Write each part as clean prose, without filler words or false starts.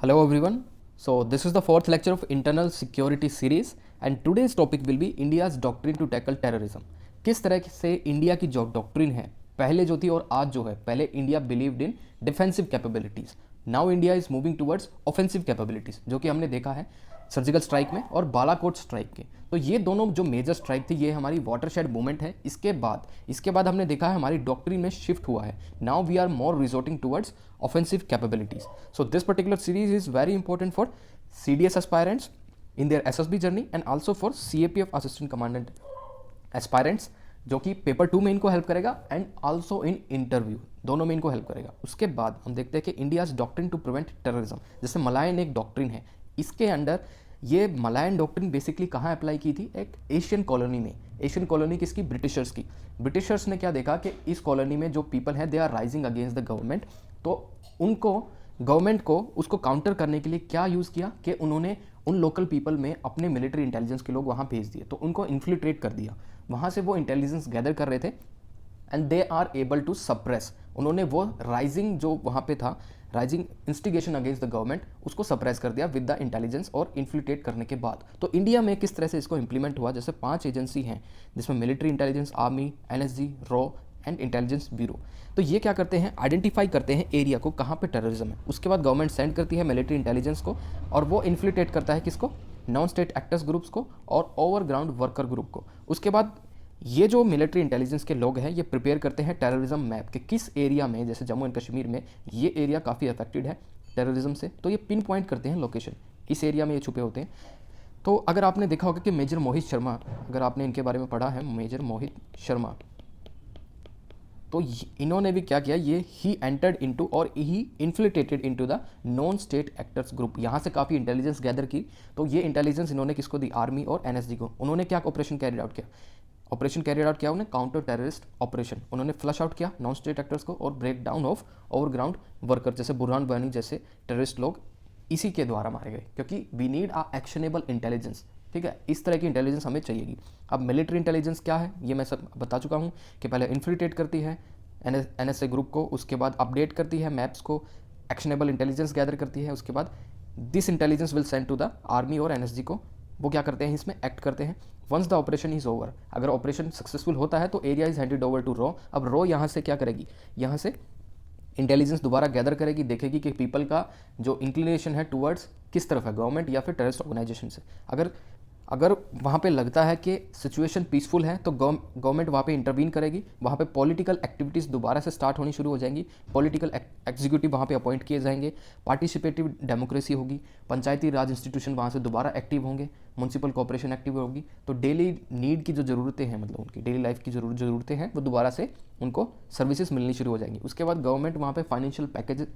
Hello everyone. So this is the fourth lecture of internal security series and today's topic will be India's doctrine to tackle terrorism. किस तरह से India की जो doctrine है पहले जो थी और आज जो है, पहले India believed in defensive capabilities, now India is moving towards offensive capabilities, जो कि हमने देखा है सर्जिकल स्ट्राइक में और बालाकोट स्ट्राइक के। तो ये दोनों जो मेजर स्ट्राइक थी ये हमारी वाटरशेड मूवमेंट है। इसके बाद हमने देखा है हमारी डॉक्ट्रिन में शिफ्ट हुआ है। Now we are more resorting towards offensive capabilities. So this particular series is very important for CDS aspirants in their SSB journey and also for CAPF assistant commandant aspirants, जो कि paper 2 में इनको help करेगा and also in interview, दोनों में इनको help करेगा। उसके बाद हम देखते हैं कि India's doctrine to prevent terrorism, जैसे मलायन एक डॉक्ट्रिन है, इसके अंडर ये मलायन डॉक्ट्रिन बेसिकली कहाँ अप्लाई की थी? एक एशियन कॉलोनी में। एशियन कॉलोनी किसकी? ब्रिटिशर्स की। ब्रिटिशर्स ने क्या देखा कि इस कॉलोनी में जो पीपल हैं they are rising against the government, तो उनको गवर्नमेंट को उसको काउंटर करने के लिए क्या यूज़ किया कि उन्होंने उन लोकल पीपल में अपने मिलिट्री इंटेलिजेंस के लोग वहाँ भेज दिए, तो उनको इन्फ्लिट्रेट कर दिया। वहाँ से वो इंटेलिजेंस गैदर कर रहे थे and they are able to suppress, उन्होंने वो राइजिंग जो वहाँ पे था, rising instigation against the government, उसको सप्रेस कर दिया विद द इंटेलिजेंस और इन्फ्लिट्रेट करने के बाद। तो इंडिया में किस तरह से इसको इंप्लीमेंट हुआ? जैसे 5 एजेंसी हैं जिसमें military intelligence, army, NSG, raw and intelligence bureau. तो ये क्या करते हैं? आइडेंटिफाई करते हैं एरिया को कहाँ पे टेररिज्म है। उसके बाद गवर्नमेंट सेंड करती है मिलिट्री इंटेलिजेंस को और वो इन्फ्लिट्रेट करता है किसको? नॉन स्टेट एक्टर्स ग्रुप्स को और ओवरग्राउंड वर्कर ग्रुप को। उसके बाद ये जो मिलिट्री इंटेलिजेंस के लोग हैं ये प्रिपेयर करते हैं टेररिज्म मैप कि किस एरिया में, जैसे जम्मू एंड कश्मीर में ये एरिया काफ़ी अफेक्टेड है टेररिज्म से, तो ये पिन पॉइंट करते हैं लोकेशन, इस एरिया में ये छुपे होते हैं। तो अगर आपने देखा होगा कि मेजर मोहित शर्मा, अगर आपने इनके बारे में पढ़ा है, मेजर मोहित शर्मा, तो इन्होंने भी क्या किया, ये ही एंटर्ड इनटू और ही infiltrated into the non state actors group, यहाँ से काफ़ी इंटेलिजेंस गैदर की। तो ये इंटेलिजेंस इन्होंने किसको दी? आर्मी और NSG को। उन्होंने क्या ऑपरेशन कैरिड आउट किया? ऑपरेशन कैरियर आउट किया उन्हें काउंटर टेररिस्ट ऑपरेशन। उन्होंने फ्लश आउट किया नॉन स्टेट एक्टर्स को और break down of overground worker, जैसे बुरहान वानी जैसे टेररिस्ट लोग इसी के द्वारा मारे गए, क्योंकि we need a actionable intelligence. ठीक है, इस तरह की इंटेलिजेंस हमें चाहिएगी। अब मिलिट्री इंटेलिजेंस क्या है ये मैं सब बता चुका हूँ कि पहले इन्फिल्ट्रेट करती है NSA ग्रुप को, उसके बाद अपडेट करती है मैप्स को, एक्शनेबल इंटेलिजेंस गैदर करती है, उसके बाद this intelligence will send to the army और NSG को। वो क्या करते हैं? इसमें एक्ट करते हैं। Once the operation is over, अगर ऑपरेशन सक्सेसफुल होता है तो area is handed over to रॉ। अब रॉ यहाँ से क्या करेगी? यहाँ से इंटेलिजेंस दोबारा गैदर करेगी, देखेगी कि पीपल का जो इंक्लिनेशन है टुवर्ड्स किस तरफ है, गवर्नमेंट या फिर टेररिस्ट ऑर्गेनाइजेशन से। अगर वहाँ पे लगता है कि सिचुएशन पीसफुल है तो गवर्नमेंट वहाँ पे इंटरवीन करेगी, वहाँ पे पॉलिटिकल एक्टिविटीज़ दोबारा से स्टार्ट होनी शुरू हो जाएंगी, पॉलिटिकल एग्जीक्यूटिव वहाँ पे अपॉइंट किए जाएंगे, पार्टिसिपेटिव डेमोक्रेसी होगी, पंचायती राज इंस्टीट्यूशन वहाँ से दोबारा एक्टिव होंगे, म्यूनसिपल कॉर्पोरेशन एक्टिव होगी। तो डेली नीड की जो ज़रूरतें हैं, मतलब उनकी डेली लाइफ की ज़रूरतें हैं, वो दोबारा से उनको सर्विसेज मिलनी शुरू हो जाएंगी। उसके बाद गवर्नमेंट वहाँ पे फाइनेंशियल पैकेज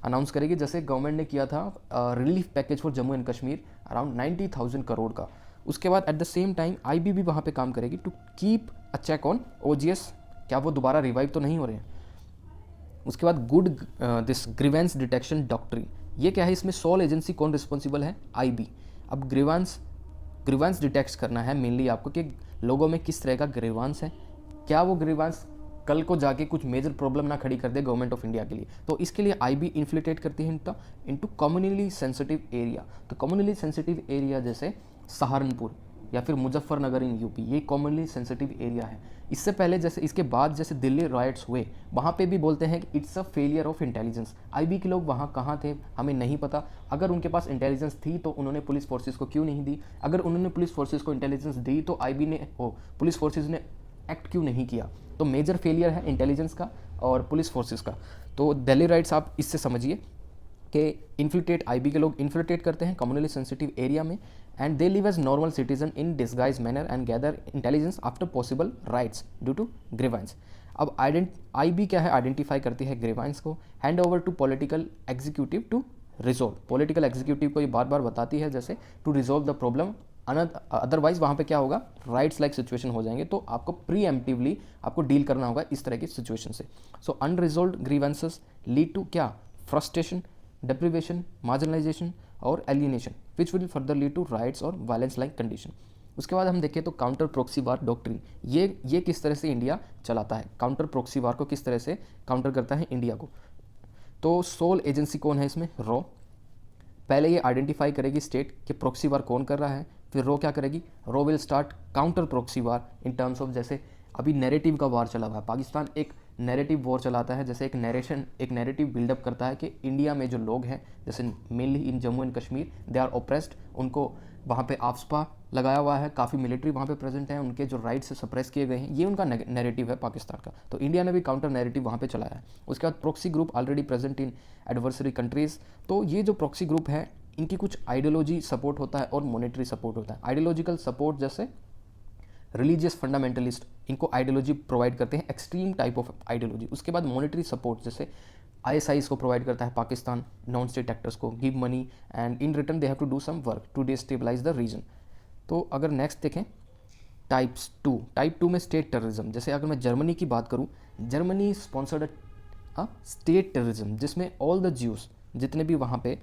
अनाउंस करेगी, जैसे गवर्नमेंट ने किया था relief package for Jammu and Kashmir around 90,000 crore का। उसके बाद at the same time IB भी वहाँ पे काम करेगी to keep a check on OGS, क्या वो दोबारा रिवाइव तो नहीं हो रहे हैं। उसके बाद good this grievance detection doctrine, ये क्या है? इसमें सोल एजेंसी कौन रिस्पॉन्सिबल है? IB। अब ग्रीवांस डिटेक्ट करना है मेनली आपको कि लोगों में किस तरह का ग्रीवांस है, क्या वो ग्रीवांस कल को जाके कुछ मेजर प्रॉब्लम ना खड़ी कर दे गवर्नमेंट ऑफ इंडिया के लिए। तो इसके लिए IB इन्फ्लिट्रेट करती है इनटू कम्युनली सेंसिटिव एरिया। तो कम्युनली सेंसिटिव एरिया जैसे सहारनपुर या फिर मुजफ्फरनगर इन UP, ये कॉमनली सेंसिटिव एरिया है। इससे पहले जैसे इसके बाद जैसे दिल्ली राइट्स हुए, वहाँ पे भी बोलते हैं कि it's a failure of intelligence. IB के लोग वहाँ कहाँ थे हमें नहीं पता। अगर उनके पास इंटेलिजेंस थी तो उन्होंने पुलिस फोर्सेस को क्यों नहीं दी? अगर उन्होंने पुलिस फोर्सेस को इंटेलिजेंस दी तो पुलिस फोर्सेस ने एक्ट क्यों नहीं किया? तो मेजर फेलियर है इंटेलिजेंस का और पुलिस फोर्सेस का। तो दिल्ली राइट्स आप इससे समझिए कि इन्फिल्ट्रेट IB के लोग इन्फिल्ट्रेट करते हैं कम्युनली सेंसिटिव एरिया में and they live as normal citizen in disguise manner and gather intelligence after possible riots due to grievance. अब IB क्या है? आइडेंटिफाई करती है ग्रीवांस को, hand over to political executive to resolve. Political executive को ये बार बार बताती है जैसे to resolve the problem, otherwise वहाँ पे क्या होगा? राइट्स लाइक सिचुएशन हो जाएंगे। तो आपको प्रीएम्प्टिवली आपको डील करना होगा इस तरह की सिचुएशन से। सो अनरिजोल्व ग्रीवेंसेस लीड टू क्या? फ्रस्ट्रेशन, deprivation, marginalization और alienation which will further lead to riots और violence like condition। उसके बाद हम देखें तो काउंटर प्रोक्सी वार डॉक्ट्रिन, ये किस तरह से इंडिया चलाता है, काउंटर प्रोक्सी वार को किस तरह से काउंटर करता है इंडिया को। तो सोल एजेंसी कौन है इसमें? रॉ। पहले ये आइडेंटिफाई करेगी स्टेट कि प्रॉक्सी वार कौन कर रहा है, फिर रॉ क्या करेगी? Raw will start counter proxy war in terms of, जैसे अभी नैरेटिव का वार चला हुआ है, पाकिस्तान एक नैरेटिव वॉर चलाता है, जैसे एक नैरेटिव बिल्डअप करता है कि इंडिया में जो लोग हैं, जैसे mainly in Jammu and Kashmir, they are oppressed, उनको वहाँ पे आफ्सपा लगाया हुआ है, काफ़ी मिलिट्री वहाँ पे प्रेजेंट है, उनके जो राइट्स सप्रेस किए गए हैं, ये उनका नैरेटिव है पाकिस्तान का। तो इंडिया ने भी काउंटर नैरेटिव वहाँ पे चलाया है। उसके बाद proxy group already present in adversary countries. तो ये जो प्रॉक्सी ग्रुप है, इनकी कुछ आइडियोलॉजी सपोर्ट होता है और मॉनेटरी सपोर्ट होता है। आइडियोलॉजिकल सपोर्ट जैसे रिलीजियस फंडामेंटलिस्ट इनको आइडियोलॉजी प्रोवाइड करते हैं, एक्सट्रीम टाइप ऑफ आइडियोलॉजी। उसके बाद मॉनेटरी सपोर्ट जैसे आईएसआई इसको प्रोवाइड करता है पाकिस्तान नॉन स्टेट एक्टर्स को, give money and in return they have to do some work to destabilise the region. तो अगर नेक्स्ट देखें टाइप टू में स्टेट टेररिज्म, जैसे अगर मैं जर्मनी की बात करूं, जर्मनी स्पॉन्सर्ड स्टेट टेररिज्म जिसमें ऑल द ज्यूज, जितने भी वहाँ पे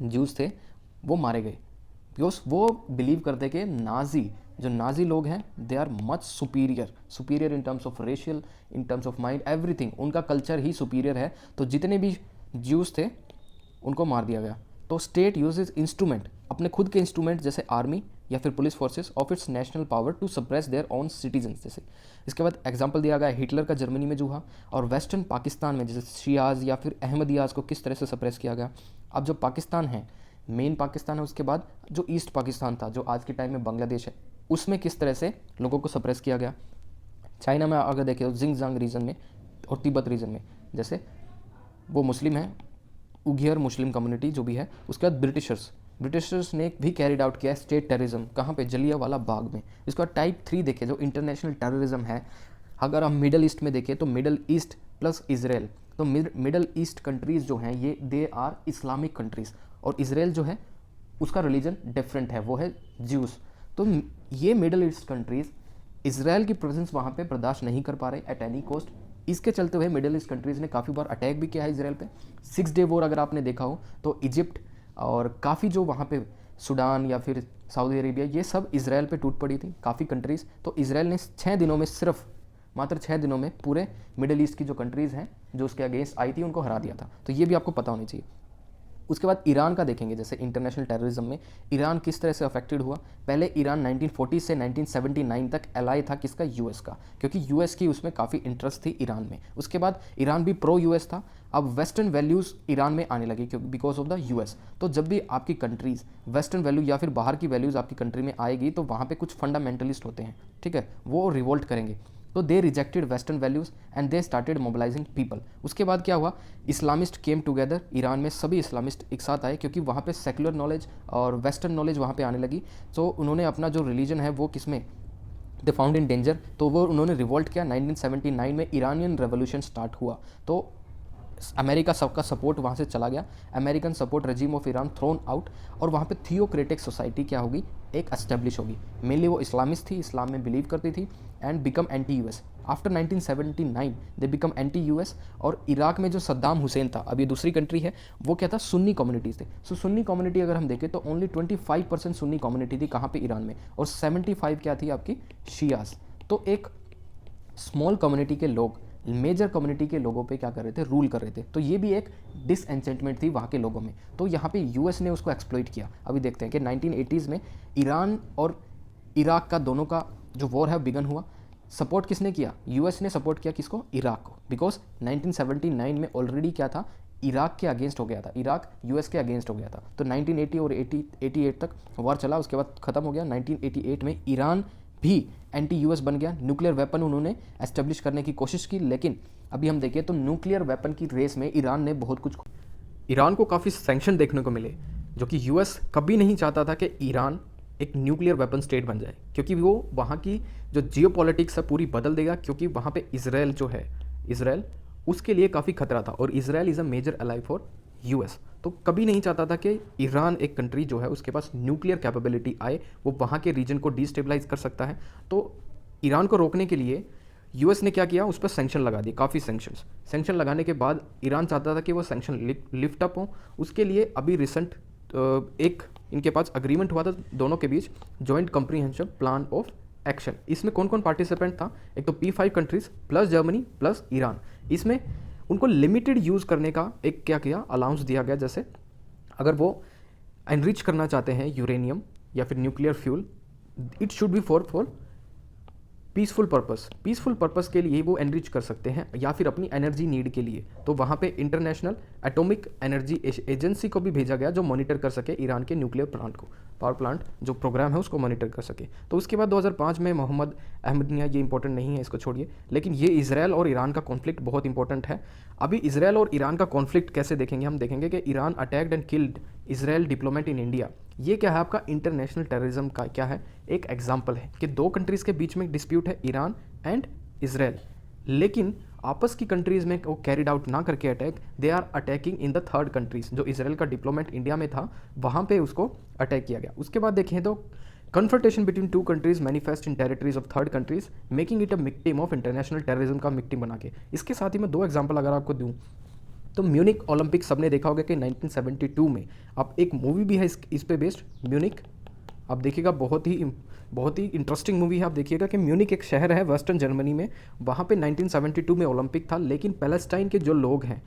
ज्यूज थे वो मारे गए, बिकॉज वो बिलीव करते कि नाजी लोग हैं, they are much superior in terms of racial, in terms of mind, everything, उनका कल्चर ही सुपीरियर है। तो जितने भी ज्यूज थे उनको मार दिया गया। तो स्टेट यूजेज इंस्ट्रूमेंट, अपने खुद के इंस्ट्रूमेंट जैसे आर्मी या फिर police forces of its national power to suppress their own citizens. जैसे इसके बाद एग्जांपल दिया गया हिटलर का जर्मनी में जो हुआ, और वेस्टर्न पाकिस्तान में जैसे शियाज या फिर अहमदियाज को किस तरह से सप्रेस किया गया। अब जो पाकिस्तान है, मेन पाकिस्तान है, उसके बाद जो ईस्ट पाकिस्तान था जो आज के टाइम में बांग्लादेश है, उसमें किस तरह से लोगों को सप्रेस किया गया। चाइना में अगर देखें तो जिंगजांग रीजन में और तिब्बत रीजन में, जैसे वो मुस्लिम है, उघियर मुस्लिम कम्युनिटी जो भी है। उसके बाद ब्रिटिशर्स ने भी कैरिड आउट किया स्टेट टेररिज्म, कहाँ पे? जलियांवाला बाग में। इसका टाइप 3 देखें जो इंटरनेशनल टेररिज्म है, अगर हम मिडल ईस्ट में देखें तो मिडल ईस्ट प्लस इजराइल, तो मिडल ईस्ट कंट्रीज़ जो हैं ये दे आर इस्लामिक कंट्रीज़, और इजराइल जो है उसका रिलीजन डिफरेंट है, वो है ज्यूस। तो ये मिडल ईस्ट कंट्रीज़ इजराइल की प्रेजेंस वहाँ पे बर्दाश्त नहीं कर पा रहे एट एनी कॉस्ट। इसके चलते हुए मिडल ईस्ट कंट्रीज़ ने काफ़ी बार अटैक भी किया है इजराइल पे। 6 डे वॉर अगर आपने देखा हो तो इजिप्ट और काफ़ी जो वहाँ पे सूडान या फिर सऊदी अरेबिया, ये सब इजराइल पे टूट पड़ी थी काफ़ी कंट्रीज़। तो इजराइल ने 6 दिनों में, सिर्फ मात्र 6 दिनों में पूरे मिडल ईस्ट की जो कंट्रीज़ हैं जो उसके अगेंस्ट आई थी उनको हरा दिया था। तो ये भी आपको पता होनी चाहिए। उसके बाद ईरान का देखेंगे, जैसे इंटरनेशनल टेररिज्म में ईरान किस तरह से अफेक्टेड हुआ। पहले ईरान 1940 से 1979 तक एलाई था किसका? यूएस का, क्योंकि यूएस की उसमें काफ़ी इंटरेस्ट थी ईरान में। उसके बाद ईरान भी प्रो यूएस था। अब वेस्टर्न वैल्यूज़ ईरान में आने लगी क्योंकि बिकॉज ऑफ द यूएस। तो जब भी आपकी कंट्रीज़ वेस्टर्न वैल्यू या फिर बाहर की वैल्यूज़ आपकी कंट्री में आएगी तो वहाँ पर कुछ फंडामेंटलिस्ट होते हैं, ठीक है, वो रिवोल्ट करेंगे। तो they rejected western values and they started mobilising people. उसके बाद क्या हुआ? इस्लामिस्ट केम टुगेदर, ईरान में सभी इस्लामिस्ट एक साथ आए क्योंकि वहाँ पे सेकुलर नॉलेज और वेस्टर्न नॉलेज वहाँ पे आने लगी। तो उन्होंने अपना जो रिलीजन है वो किसमें? They found in danger. तो वो उन्होंने रिवोल्ट किया। 1979 में ईरानियन रेवोल्यूशन स्टार्ट हुआ। तो अमेरिका सबका सपोर्ट वहाँ से चला गया, American support regime of Iran thrown out, और वहाँ पे थियोक्रेटिक सोसाइटी क्या होगी? एक एस्टेब्लिश होगी। मेनली वो इस्लामिस्ट थी, इस्लाम में बिलीव करती थी and become anti US. After 1979 they become anti US. और इराक में जो सद्दाम हुसैन था, अब ये दूसरी कंट्री है, वो क्या था? सुन्नी कम्युनिटीज़ थे। सो सुन्नी कम्युनिटी अगर हम देखें तो ओनली 25% सुन्नी कम्युनिटी थी कहाँ पे? ईरान में, और 75 क्या थी आपकी? शियाज। तो एक स्मॉल कम्युनिटी के लोग मेजर कम्युनिटी के लोगों पे क्या कर रहे थे? रूल कर रहे थे। तो ये भी एक डिसएंचेंटमेंट थी वहाँ के लोगों में। तो यहाँ पे यूएस ने उसको एक्सप्लॉइट किया। अभी देखते हैं कि 1980s में ईरान और इराक का दोनों का जो वॉर है बिगन हुआ। सपोर्ट किसने किया? यूएस ने सपोर्ट किया किसको? इराक को, बिकॉज 1979 में ऑलरेडी क्या था? इराक के अगेंस्ट हो गया था, इराक यूएस के अगेंस्ट हो गया था। तो 1980 और 88 तक वॉर चला, उसके बाद ख़त्म हो गया। 1988 में ईरान भी एंटी यूएस बन गया। न्यूक्लियर वेपन उन्होंने एस्टेब्लिश करने की कोशिश की, लेकिन अभी हम देखें तो न्यूक्लियर वेपन की रेस में ईरान ने बहुत कुछ, ईरान को काफ़ी सैंक्शन देखने को मिले, जो कि यूएस कभी नहीं चाहता था कि ईरान एक न्यूक्लियर वेपन स्टेट बन जाए, क्योंकि वो वहाँ की जो जियोपॉलिटिक्स है पूरी बदल देगा। क्योंकि वहाँ पे इजराइल जो है, इजराइल उसके लिए काफ़ी खतरा था, और Israel is a major ally for US. तो कभी नहीं चाहता था कि ईरान एक कंट्री जो है उसके पास न्यूक्लियर कैपेबिलिटी आए, वो वहाँ के रीजन को डिस्टेबलाइज कर सकता है। तो ईरान को रोकने के लिए यूएस ने क्या किया? उस पर सैंक्शन लगा दिए, काफ़ी सैंक्शन लगाने के बाद ईरान चाहता था कि वो सैंक्शन लिफ्ट अप हो। उसके लिए अभी रिसेंट एक इनके पास अग्रीमेंट हुआ था दोनों के बीच, joint comprehensive plan of action. इसमें कौन कौन पार्टिसिपेंट था? एक तो P5 countries plus Germany plus Iran. इसमें उनको लिमिटेड यूज़ करने का एक क्या किया, अलाउंस दिया गया। जैसे अगर वो एनरिच करना चाहते हैं यूरेनियम या फिर nuclear fuel, it should be for peaceful purpose के लिए वो एनरिच कर सकते हैं, या फिर अपनी एनर्जी नीड के लिए। तो वहाँ पे इंटरनेशनल एटॉमिक एनर्जी एजेंसी को भी भेजा गया जो मॉनिटर कर सके ईरान के न्यूक्लियर प्लांट को, पावर प्लांट जो प्रोग्राम है उसको मॉनिटर कर सके। तो उसके बाद 2005 में मोहम्मद अहमदनिया, ये इंपॉर्टेंट नहीं है, इसको छोड़िए, लेकिन ये इजराइल और ईरान का कॉन्फ्लिक्ट बहुत इंपॉर्टेंट है। अभी इजराइल और ईरान का कॉन्फ्लिक्ट कैसे देखेंगे, हम देखेंगे कि Iran attacked and killed Israel diplomat in India. ये क्या है आपका इंटरनेशनल टेररिज्म का क्या है, एक एग्जाम्पल है कि दो कंट्रीज़ के बीच में डिस्प्यूट है, ईरान एंड इजराइल, लेकिन आपस की कंट्रीज़ में वो कैरिड आउट ना करके attack, they are attacking in the third countries. जो इजराइल का डिप्लोमेट इंडिया में था वहाँ पे उसको अटैक किया गया। उसके बाद देखें तो confrontation between two countries manifest in territories of third countries, making it a victim of international terrorism का विक्टिम बना के। इसके साथ ही मैं दो एग्जाम्पल अगर आपको दूँ तो म्यूनिक ओलंपिक सबने देखा होगा कि 1972 में, अब एक मूवी भी है इस पे बेस्ड, म्यूनिक। आप देखिएगा बहुत ही इंटरेस्टिंग मूवी है। आप देखिएगा कि म्यूनिक एक शहर है वेस्टर्न जर्मनी में, वहाँ पे 1972 में ओलंपिक था, लेकिन पैलेस्टाइन के जो लोग हैं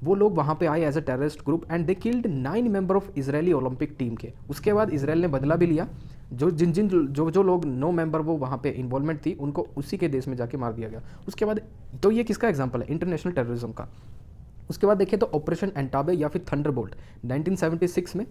वो लोग वहाँ पे आए as a terrorist group and they killed 9 member of Israeli Olympic team के। उसके बाद इसराइल ने बदला भी लिया, जो लोग 9 मेंबर वो वहाँ पे इन्वॉल्वमेंट थी उनको उसी के देश में जाके मार दिया गया। उसके बाद तो ये किसका एग्जाम्पल है, इंटरनेशनल टेररिज्म का। उसके बाद देखिए तो ऑपरेशन एंटाबे या फिर थंडरबोल्ट 1976 में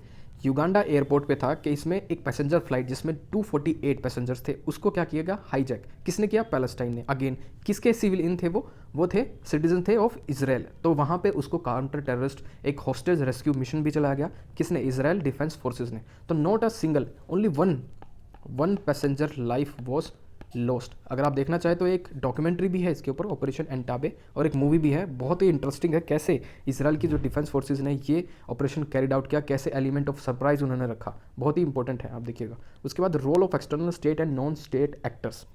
युगांडा एयरपोर्ट पे था कि इसमें एक पैसेंजर फ्लाइट जिसमें 248 पैसेंजर्स थे उसको क्या किया गया, हाईजैक। किसने किया, पैलेस्टाइन ने। अगेन किसके सिविलियन थे वो थे सिटीजन थे ऑफ इजराइल। तो वहाँ पे उसको काउंटर टेररिस्ट एक हॉस्टेज रेस्क्यू मिशन भी चलाया गया, किसने, इजराइल डिफेंस फोर्सेज ने। तो not a single, only one passenger life was lost. अगर आप देखना चाहें तो एक डॉक्यूमेंट्री भी है इसके ऊपर, ऑपरेशन एंटाबे, और एक मूवी भी है, बहुत ही इंटरेस्टिंग है कैसे इजराइल की जो डिफेंस फोर्सेज ने ये ऑपरेशन कैरिड आउट किया, कैसे एलिमेंट ऑफ सरप्राइज उन्होंने रखा, बहुत ही इंपॉर्टेंट है, आप देखिएगा। उसके बाद role of external state and non state actors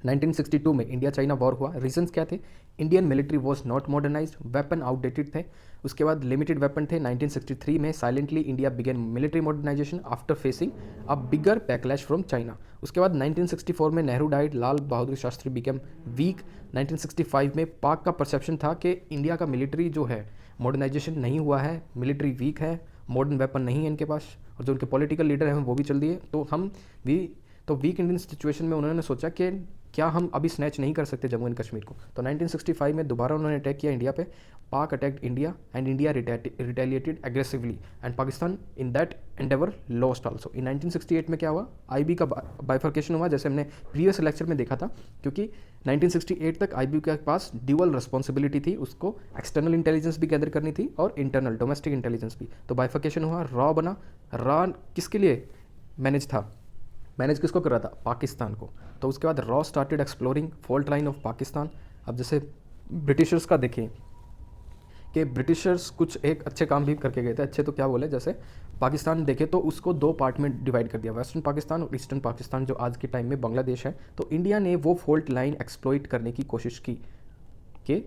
1962 में इंडिया चाइना वॉर हुआ। रीजंस क्या थे, Indian military was not modernised, weapon outdated थे। उसके बाद लिमिटेड वेपन थे। 1963 में silently India began military modernisation after facing a bigger backlash from China. उसके बाद 1964 में Nehru died, Lal Bahadur Shastri became weak. 1965 में पाक का परसेप्शन था कि इंडिया का मिलिट्री जो है मॉडर्नाइजेशन नहीं हुआ है, मिलिट्री वीक है, मॉडर्न वेपन नहीं है इनके पास, और जो उनके पॉलिटिकल लीडर हैं वो भी चल दिए। तो हम भी तो वीक इंडियन सिचुएशन में उन्होंने सोचा कि क्या हम अभी स्नैच नहीं कर सकते जम्मू एंड कश्मीर को। तो 1965 में दोबारा उन्होंने अटैक किया इंडिया पे, Pak attacked India and India retaliated aggressively and Pakistan in that endeavour lost also. In 1968 में क्या हुआ, आईबी का बाइफर्केशन हुआ, जैसे हमने प्रीवियस लेक्चर में देखा था, क्योंकि 1968 तक आईबी के पास ड्यूअल रिस्पॉन्सिबिलिटी थी, उसको एक्सटर्नल इंटेलिजेंस भी गैदर करनी थी और इंटरनल डोमेस्टिक इंटेलिजेंस भी। तो बाइफर्केशन हुआ, रॉ बना, रॉ किसके लिए मैनेज था, मैनेज किसको कर रहा था, पाकिस्तान को। तो उसके बाद raw started exploring fault line of Pakistan. अब जैसे ब्रिटिशर्स का देखें कि ब्रिटिशर्स कुछ एक अच्छे काम भी करके गए थे, अच्छे तो क्या बोले, जैसे पाकिस्तान देखे तो उसको दो पार्ट में डिवाइड कर दिया, वेस्टर्न पाकिस्तान और ईस्टर्न पाकिस्तान, जो आज के टाइम में बांग्लादेश है। तो इंडिया ने वो फॉल्ट लाइन एक्सप्लॉइट करने की कोशिश की कि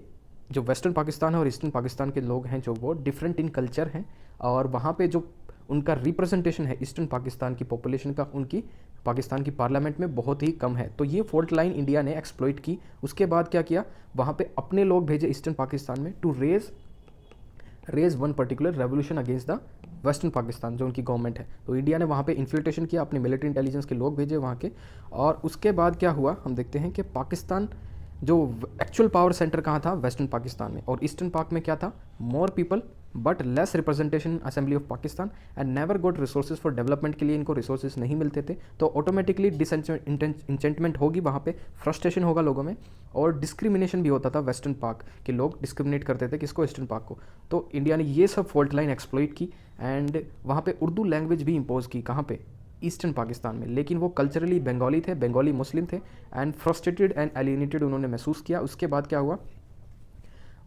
जो वेस्टर्न पाकिस्तान है और ईस्टर्न पाकिस्तान के लोग हैं जो वो डिफरेंट इन कल्चर हैं, और वहाँ पे जो उनका रिप्रेजेंटेशन है ईस्टर्न पाकिस्तान की पॉपुलेशन का, उनकी पाकिस्तान की पार्लियामेंट में बहुत ही कम है। तो ये फॉल्ट लाइन इंडिया ने एक्सप्लॉइट की। उसके बाद क्या किया, वहाँ पे अपने लोग भेजे ईस्टर्न पाकिस्तान में to raise one particular revolution against the western Pakistan, जो उनकी गवर्नमेंट है। तो इंडिया ने वहाँ पे इन्फिल्ट्रेशन किया, अपने मिलिट्री इंटेलिजेंस के लोग भेजे वहाँ के, और उसके बाद क्या हुआ हम देखते हैं कि पाकिस्तान जो एक्चुअल पावर सेंटर कहाँ था, वेस्टर्न पाकिस्तान में, और ईस्टर्न पाक में क्या था, more people but less representation assembly of Pakistan and never got resources for development के लिए इनको रिसोर्सेज नहीं मिलते थे। तो ऑटोमेटिकली डिसएंचेंटमेंट होगी, वहाँ पे फ्रस्ट्रेशन होगा लोगों में, और डिस्क्रिमिनेशन भी होता था। वेस्टर्न पाक के लोग डिस्क्रिमिनेट करते थे किसको, ईस्टर्न पाक को। तो इंडिया ने ये सब फॉल्ट लाइन एक्सप्लॉइट की एंड वहाँ पे उर्दू लैंग्वेज भी इम्पोज की, कहाँ पे, ईस्टर्न पाकिस्तान में। लेकिन वो कल्चरली बंगाली थे, बंगाली मुस्लिम थे, एंड फ्रस्ट्रेटेड एंड एलिनेटेड उन्होंने महसूस किया। उसके बाद क्या हुआ,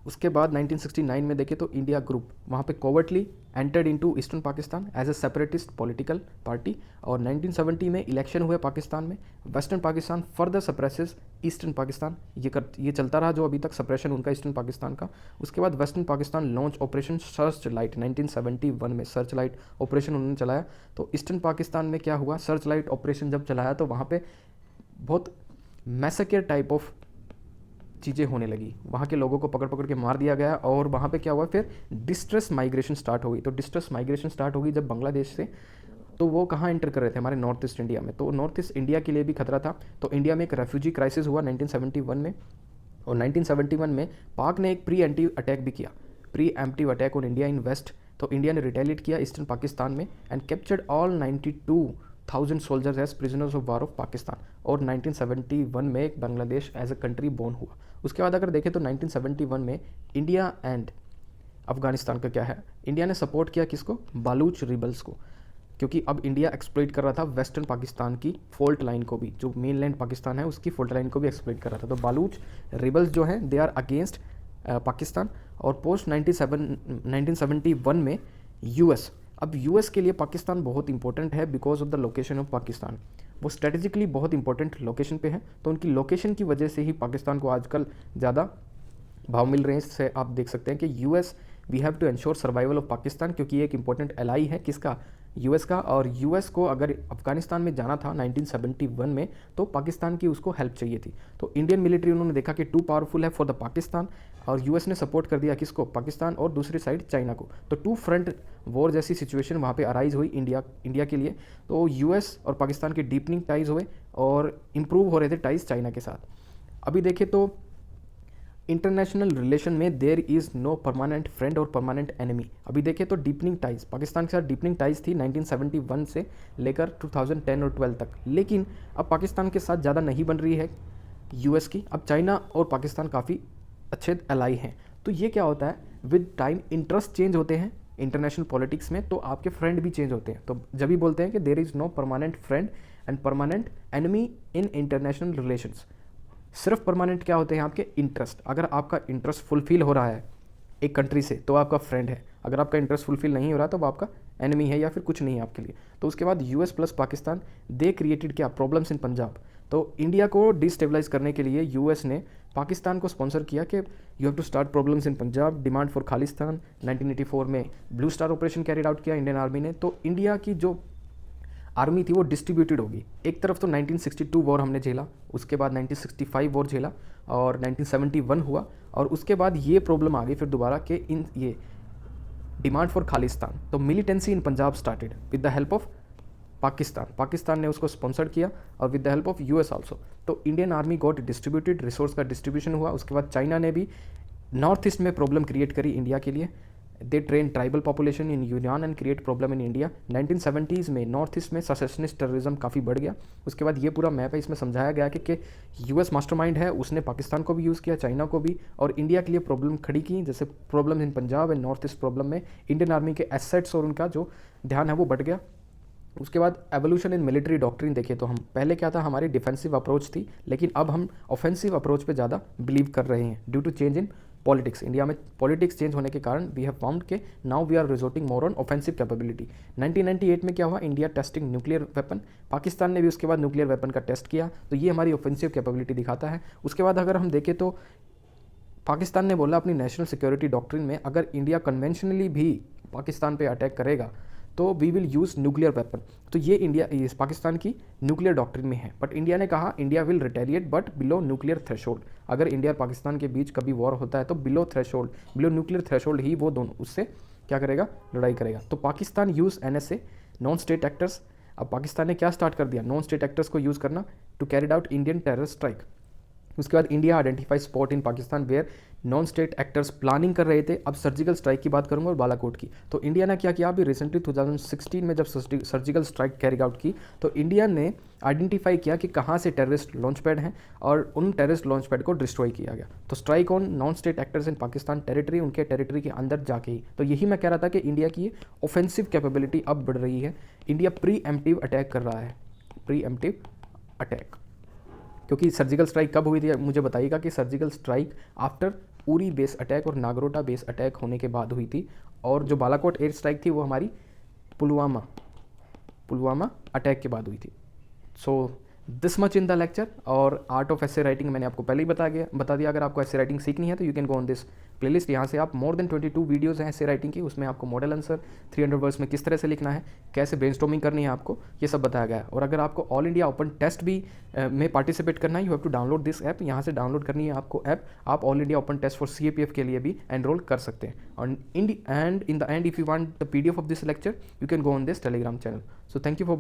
उसके बाद 1969 में देखें तो इंडिया ग्रुप वहाँ पे covertly entered into eastern Pakistan as a separatist political party, और 1970 में इलेक्शन हुए पाकिस्तान में। Western Pakistan further suppresses eastern Pakistan, ये चलता रहा जो अभी तक सप्रेशन उनका ईस्टर्न पाकिस्तान का। उसके बाद western Pakistan launch operation search light 1971 में, सर्च लाइट ऑपरेशन उन्होंने चलाया। तो ईस्टर्न पाकिस्तान में क्या हुआ, सर्च लाइट ऑपरेशन जब चलाया तो वहाँ पर बहुत मैसेकर टाइप ऑफ चीज़ें होने लगी, वहाँ के लोगों को पकड़ पकड़ के मार दिया गया और वहाँ पे क्या हुआ, फिर डिस्ट्रेस माइग्रेशन स्टार्ट हो गई। तो डिस्ट्रेस माइग्रेशन स्टार्ट हो गई जब बांग्लादेश से, तो वो कहाँ एंटर कर रहे थे, हमारे नॉर्थ ईस्ट इंडिया में। तो नॉर्थ ईस्ट इंडिया के लिए भी खतरा था। तो इंडिया में एक रेफ्यूजी क्राइसिस हुआ 1971 में, और 1971 में पाक ने एक प्री एम्प्टिव अटैक भी किया, preemptive attack on India in west. तो इंडिया ने रिटेलिएट किया ईस्टर्न पाकिस्तान में and captured all 92,000 soldiers as prisoners of war of Pakistan. और 1971 में एक Bangladesh as a country born हुआ। उसके बाद अगर देखें तो 1971 में इंडिया एंड अफगानिस्तान का क्या है, इंडिया ने सपोर्ट किया किसको, बालूच रिबल्स को, क्योंकि अब इंडिया एक्सप्लॉइट कर रहा था वेस्टर्न पाकिस्तान की फॉल्ट लाइन को भी, जो मेनलैंड पाकिस्तान है उसकी फॉल्ट लाइन को भी एक्सप्लॉइट कर रहा था। तो बालूच रिबल्स जो हैं दे आर अगेंस्ट पाकिस्तान। और पोस्ट 1971 में यूएस, अब यूएस के लिए पाकिस्तान बहुत इंपॉर्टेंट है because of the location of Pakistan, वो स्ट्रेटेजिकली बहुत इंपॉर्टेंट लोकेशन पे है। तो उनकी लोकेशन की वजह से ही पाकिस्तान को आजकल ज़्यादा भाव मिल रहे हैं। इससे आप देख सकते हैं कि US we have to ensure survival of Pakistan, क्योंकि ये एक इंपॉर्टेंट एलाई है किसका, यूएस का। और यूएस को अगर अफगानिस्तान में जाना था 1971 में, तो पाकिस्तान की उसको हेल्प चाहिए थी। तो इंडियन मिलिट्री उन्होंने देखा कि टू पावरफुल है फॉर द पाकिस्तान, और यूएस ने सपोर्ट कर दिया किसको, पाकिस्तान, और दूसरी साइड चाइना को। तो टू फ्रंट वॉर जैसी सिचुएशन वहाँ पे अराइज हुई इंडिया के लिए। तो यूएस और पाकिस्तान के डीपनिंग टाइज हुए और इम्प्रूव हो रहे थे टाइज चाइना के साथ। अभी देखें तो इंटरनेशनल रिलेशन में there is no permanent friend और परमानेंट एनिमी। अभी देखें तो डीपनिंग टाइज पाकिस्तान के साथ डीपनिंग टाइज थी 1971 से लेकर 2010 और 12 तक, लेकिन अब पाकिस्तान के साथ ज़्यादा नहीं बन रही है यूएस की। अब चाइना और पाकिस्तान काफ़ी अच्छे एलाई हैं। तो ये क्या होता है, विद टाइम इंटरेस्ट चेंज होते हैं इंटरनेशनल पॉलिटिक्स में, तो आपके फ्रेंड भी चेंज होते हैं। तो जब भी बोलते हैं कि there is no permanent friend and permanent enemy in international relations. सिर्फ परमानेंट क्या होते हैं आपके इंटरेस्ट, अगर आपका इंटरेस्ट फुलफिल हो रहा है एक कंट्री से तो आपका फ्रेंड है, अगर आपका इंटरेस्ट फुलफिल नहीं हो रहा तो वो आपका एनिमी है या फिर कुछ नहीं है आपके लिए। तो उसके बाद US plus Pakistan they created क्या, प्रॉब्लम्स इन पंजाब। तो इंडिया को डिस्टेबलाइज करने के लिए यूएस ने पाकिस्तान को स्पॉन्सर किया कि you have to start problems in Punjab, demand for Khalistan. 1984 में blue star operation carried out किया इंडियन आर्मी ने। तो इंडिया की जो आर्मी थी वो डिस्ट्रीब्यूटेड होगी, एक तरफ तो 1962 वॉर हमने झेला, उसके बाद 1965 वॉर झेला और 1971 हुआ, और उसके बाद ये प्रॉब्लम आ गई फिर दोबारा कि इन ये डिमांड फॉर खालिस्तान। तो militancy in Punjab started with the help of Pakistan ने उसको स्पॉन्सर किया और with the help of US also. तो Indian army got distributed, resource का डिस्ट्रीब्यूशन हुआ। उसके बाद चाइना ने भी नॉर्थ ईस्ट में प्रॉब्लम क्रिएट करी इंडिया के लिए। They train tribal population in Yunnan and create problem in India. 1970s में नॉर्थ ईस्ट में सेसेशनिस्ट टेररिज्म काफ़ी बढ़ गया। उसके बाद ये पूरा मैप है, इसमें समझाया गया कि यूएस मास्टरमाइंड है, उसने पाकिस्तान को भी यूज़ किया, चाइना को भी, और इंडिया के लिए प्रॉब्लम खड़ी की, जैसे problem in Punjab and north east problem में इंडियन आर्मी के एसेट्स और उनका जो ध्यान है वो बढ़ गया। उसके बाद एवोल्यूशन इन मिलिट्री डॉक्ट्रिन देखे तो हम पहले क्या था, हमारी डिफेंसिव अप्रोच थी, लेकिन अब हम ऑफेंसिव अप्रोच पे ज़्यादा बिलीव कर रहे हैं due to change in politics. India में पॉलिटिक्स चेंज होने के कारण वी हैव फाउंड के now we are resorting more on offensive capability. 1998 में क्या हुआ, India testing nuclear weapon, Pakistan ने भी उसके बाद न्यूक्लियर वेपन का टेस्ट किया। तो ये हमारी ऑफेंसिव कैपेबिलिटी दिखाता है। उसके बाद अगर हम देखें तो पाकिस्तान ने बोला अपनी नेशनल सिक्योरिटी डॉक्ट्रिन में, अगर इंडिया कन्वेंशनली भी पाकिस्तान पे अटैक करेगा तो we will use nuclear weapon. तो ये पाकिस्तान की न्यूक्लियर डॉक्ट्रिन में है। बट इंडिया ने कहा India will retaliate but below nuclear threshold. अगर इंडिया और पाकिस्तान के बीच कभी वॉर होता है तो below threshold, below nuclear threshold ही वो दोनों उससे क्या करेगा, लड़ाई करेगा। तो Pakistan use NSA, non state actors. अब पाकिस्तान ने क्या स्टार्ट कर दिया, नॉन स्टेट एक्टर्स को यूज़ करना to carried out Indian terror strike. उसके बाद India identify spot in Pakistan where non state actors planning कर रहे थे। अब सर्जिकल स्ट्राइक की बात करूंगा और बालाकोट की। तो इंडिया ने क्या किया, अभी रिसेंटली 2016 में जब सर्जिकल स्ट्राइक कैरी आउट की तो इंडिया ने आइडेंटिफाई किया कि कहाँ से टेररिस्ट लॉन्च पैड हैं और उन टेररिस्ट लॉन्च पैड को डिस्ट्रॉय किया गया। तो strike on non state actors in Pakistan territory, उनके टेरिटरी के अंदर जाके ही। तो यही मैं कह रहा था कि इंडिया की ऑफेंसिव कैपेबिलिटी अब बढ़ रही है। इंडिया प्री एम्प्टिव अटैक कर रहा है, प्री एम्प्टिव अटैक। क्योंकि सर्जिकल स्ट्राइक कब हुई थी मुझे बताइएगा, कि surgical strike after Uri base attack और नागरोटा बेस अटैक होने के बाद हुई थी, और जो बालाकोट एयर स्ट्राइक थी वो हमारी पुलवामा अटैक के बाद हुई थी। So this much in the lecture. और आर्ट ऑफ एसे राइटिंग मैंने आपको पहले ही बता दिया। अगर आपको एसे राइटिंग सीखनी है तो you can go on this playlist. यहाँ से आप मोर देन 22 वीडियोज़ हैं एसे राइटिंग की, उसमें आपको मॉडल आंसर 300 वर्ड्स में किस तरह से लिखना है, कैसे ब्रेनस्टॉर्मिंग करनी है आपको, ये सब बताया गया है। और अगर आपको ऑल इंडिया ओपन टेस्ट भी में पार्टिसिपेट करना है, you have to download this app. यहाँ से डाउनलोड करनी है आपको ऐप, आप all India open test for CAPF के लिए भी एनरोल कर सकते हैं। और in the end if you want the PDF of this lecture, you can go on this telegram channel. So thank you for